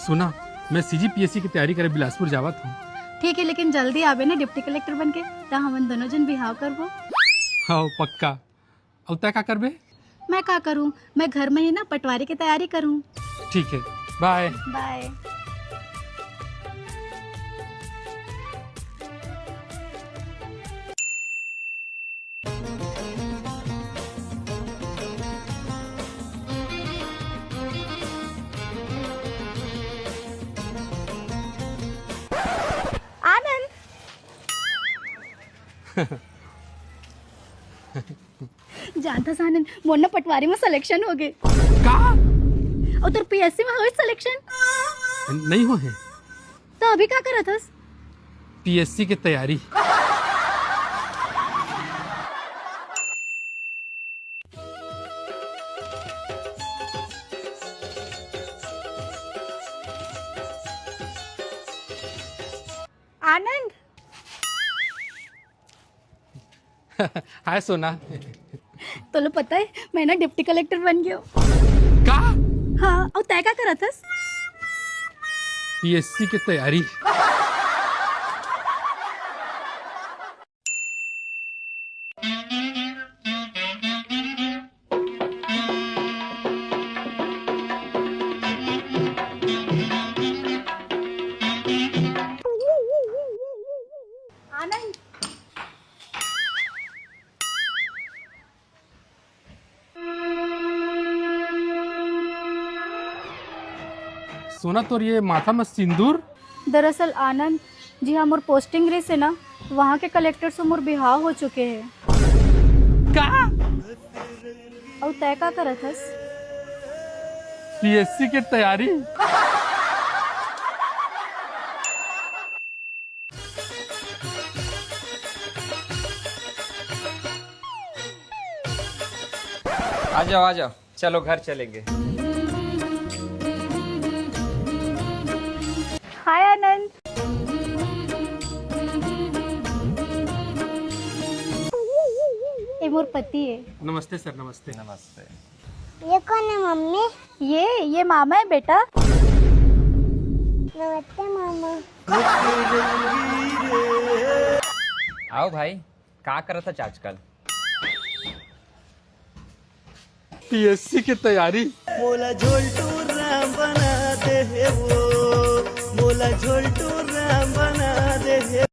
सुना मैं सीजीपीएससी की तैयारी करे बिलासपुर जावत हूँ। ठीक है, लेकिन जल्दी आवे ना डिप्टी कलेक्टर बन के, तो हम दोनों जन बिहाव करबो। हाँ पक्का। और तय का करबे? मैं का करूँ, मैं घर में ही ना पटवारी की तैयारी करूँ। ठीक है, बाय बाय। आनंद जानता था आनंद, मोर ना पटवारी में सिलेक्शन हो गए। का और तेरे पीएससी में हो सिलेक्शन? नहीं हो है तो अभी क्या करा था? पीएससी की तैयारी। आनंद हाय सोना। तो लो पता है मैं ना डिप्टी कलेक्टर बन गया हूँ। का हाँ, और तय क्या करा था? पीएससी की तैयारी। आनंद सोना तो ये माथा में सिंदूर। दरअसल आनंद जी हाँ, मोर पोस्टिंग रही से ना वहाँ के कलेक्टर से मोर बिहाव हो चुके हैं। का और तय का करा था? पीएससी की तैयारी। आ जाओ चलो घर चलेंगे। हाय आनंद। ये मोर पति है। नमस्ते सर। नमस्ते। नमस्ते। ये कौन है मम्मी? ये मामा है बेटा। नमस्ते मामा। आओ भाई, का करत था आजकल? पीएससी की तैयारी। मोला झोलटू राम बना दे वो, मोला झोलटू राम बना दे।